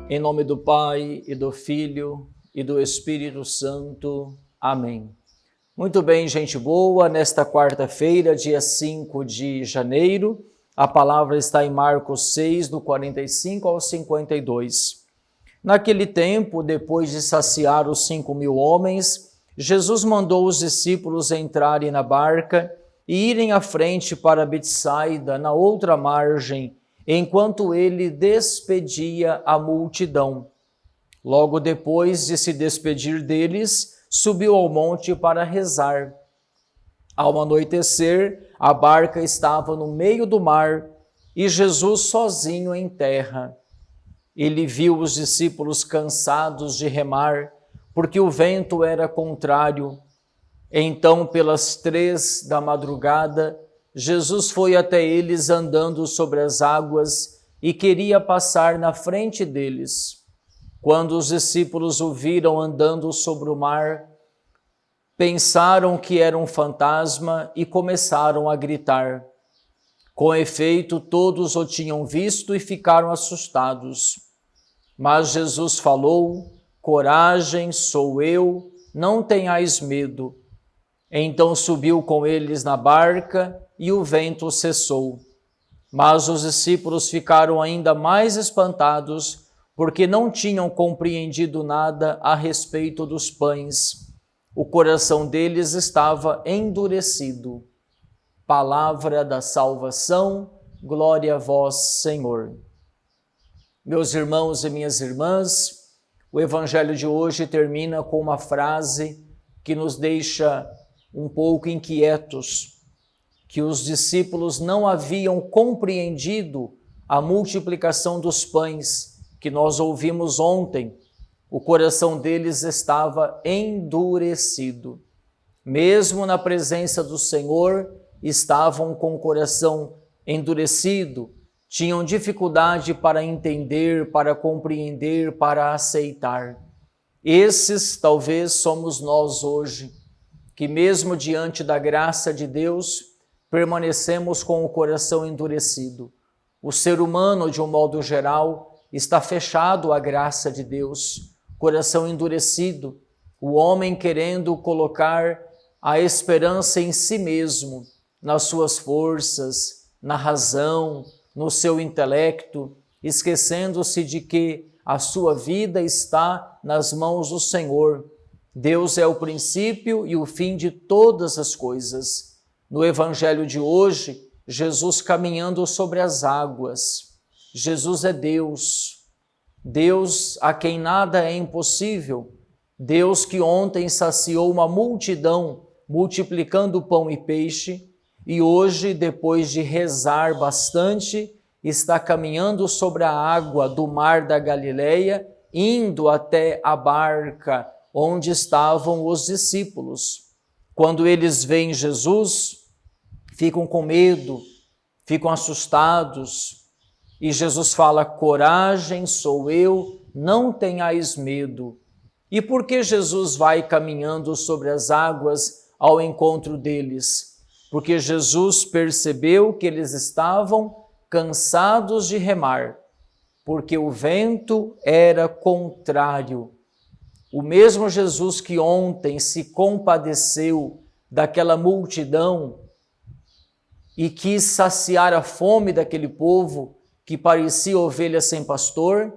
Em nome do Pai, e do Filho, e do Espírito Santo. Amém. Muito bem, gente boa, nesta quarta-feira, dia 5 de janeiro, a palavra está em Marcos 6, do 45 ao 52. Naquele tempo, depois de saciar os 5.000 homens, Jesus mandou os discípulos entrarem na barca e irem à frente para Betsaida, na outra margem, enquanto ele despedia a multidão. Logo depois de se despedir deles, subiu ao monte para rezar. Ao anoitecer, a barca estava no meio do mar e Jesus sozinho em terra. Ele viu os discípulos cansados de remar, porque o vento era contrário. Então, pelas 3 da madrugada, Jesus foi até eles andando sobre as águas e queria passar na frente deles. Quando os discípulos o viram andando sobre o mar, pensaram que era um fantasma e começaram a gritar. Com efeito, todos o tinham visto e ficaram assustados. Mas Jesus falou: "Coragem, sou eu, não tenhais medo." Então subiu com eles na barca e o vento cessou. Mas os discípulos ficaram ainda mais espantados, porque não tinham compreendido nada a respeito dos pães. O coração deles estava endurecido. Palavra da salvação, glória a vós, Senhor. Meus irmãos e minhas irmãs, o evangelho de hoje termina com uma frase que nos deixa um pouco inquietos, que os discípulos não haviam compreendido a multiplicação dos pães que nós ouvimos ontem. O coração deles estava endurecido. Mesmo na presença do Senhor, estavam com o coração endurecido, tinham dificuldade para entender, para compreender, para aceitar. Esses talvez somos nós hoje, que mesmo diante da graça de Deus, permanecemos com o coração endurecido. O ser humano, de um modo geral, está fechado à graça de Deus, coração endurecido, o homem querendo colocar a esperança em si mesmo, nas suas forças, na razão, no seu intelecto, esquecendo-se de que a sua vida está nas mãos do Senhor. Deus é o princípio e o fim de todas as coisas. No evangelho de hoje, Jesus caminhando sobre as águas. Jesus é Deus. Deus a quem nada é impossível. Deus que ontem saciou uma multidão, multiplicando pão e peixe, e hoje, depois de rezar bastante, está caminhando sobre a água do mar da Galileia, indo até a barca onde estavam os discípulos. Quando eles veem Jesus, ficam com medo, ficam assustados. E Jesus fala: "Coragem, sou eu, não tenhais medo." E por que Jesus vai caminhando sobre as águas ao encontro deles? Porque Jesus percebeu que eles estavam cansados de remar, porque o vento era contrário. O mesmo Jesus que ontem se compadeceu daquela multidão e quis saciar a fome daquele povo que parecia ovelha sem pastor,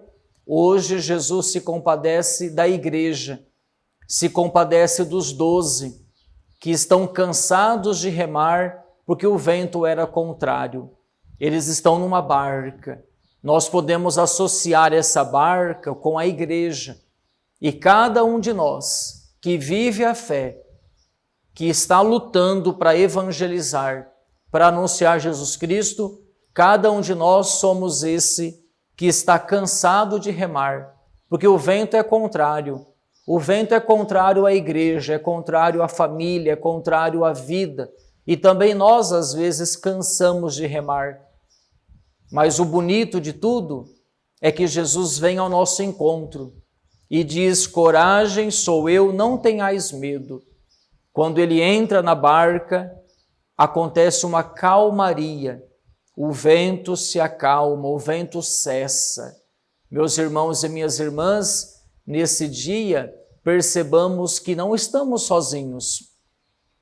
hoje Jesus se compadece da igreja, se compadece dos 12 que estão cansados de remar porque o vento era contrário. Eles estão numa barca. Nós podemos associar essa barca com a igreja. E cada um de nós que vive a fé, que está lutando para evangelizar, para anunciar Jesus Cristo, cada um de nós somos esse que está cansado de remar, porque o vento é contrário. O vento é contrário à igreja, é contrário à família, é contrário à vida. E também nós, às vezes, cansamos de remar. Mas o bonito de tudo é que Jesus vem ao nosso encontro e diz: "Coragem, sou eu, não tenhais medo." Quando ele entra na barca, acontece uma calmaria. O vento se acalma, o vento cessa. Meus irmãos e minhas irmãs, nesse dia, percebamos que não estamos sozinhos,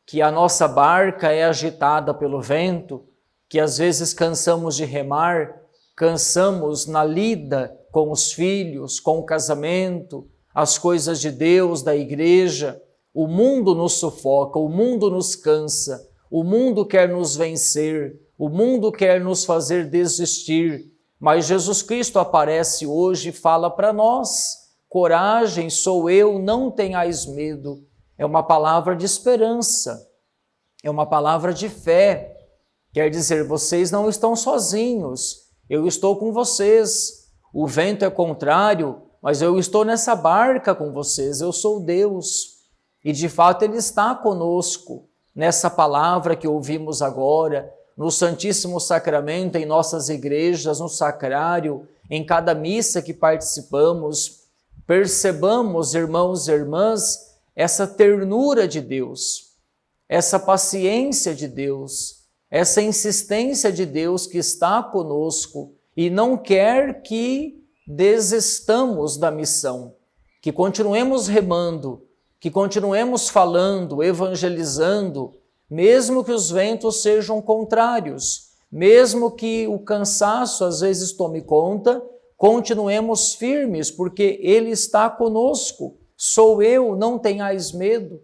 que a nossa barca é agitada pelo vento, que às vezes cansamos de remar, cansamos na lida com os filhos, com o casamento, as coisas de Deus, da igreja. O mundo nos sufoca, o mundo nos cansa, o mundo quer nos vencer, o mundo quer nos fazer desistir. Mas Jesus Cristo aparece hoje e fala para nós: coragem, sou eu, não tenhais medo. É uma palavra de esperança, é uma palavra de fé. Quer dizer, vocês não estão sozinhos, eu estou com vocês. O vento é contrário, mas eu estou nessa barca com vocês, eu sou Deus. E de fato Ele está conosco nessa palavra que ouvimos agora, no Santíssimo Sacramento, em nossas igrejas, no sacrário, em cada missa que participamos. Percebamos, irmãos e irmãs, essa ternura de Deus, essa paciência de Deus, essa insistência de Deus que está conosco e não quer que desistamos da missão, que continuemos remando, que continuemos falando, evangelizando, mesmo que os ventos sejam contrários, mesmo que o cansaço às vezes tome conta, continuemos firmes, porque Ele está conosco. Sou eu, não tenhais medo.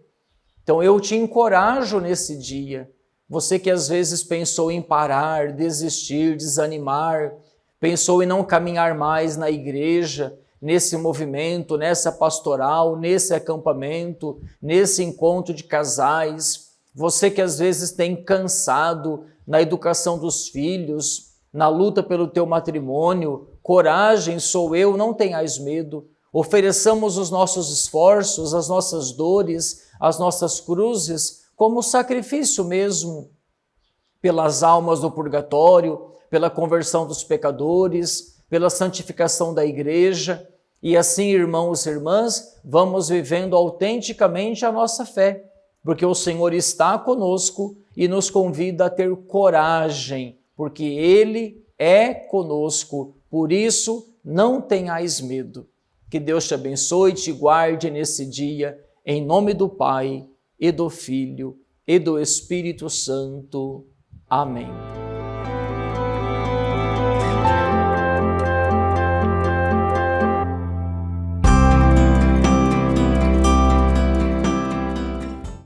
Então eu te encorajo nesse dia. Você que às vezes pensou em parar, desistir, desanimar, pensou em não caminhar mais na igreja, nesse movimento, nessa pastoral, nesse acampamento, nesse encontro de casais. Você que às vezes tem cansado na educação dos filhos, na luta pelo teu matrimônio, coragem, sou eu, não tenhais medo. Ofereçamos os nossos esforços, as nossas dores, as nossas cruzes, como sacrifício mesmo, pelas almas do purgatório, pela conversão dos pecadores, pela santificação da igreja. E assim, irmãos e irmãs, vamos vivendo autenticamente a nossa fé, porque o Senhor está conosco e nos convida a ter coragem, porque Ele é conosco. Por isso, não tenhais medo. Que Deus te abençoe e te guarde nesse dia, em nome do Pai, e do Filho, e do Espírito Santo. Amém.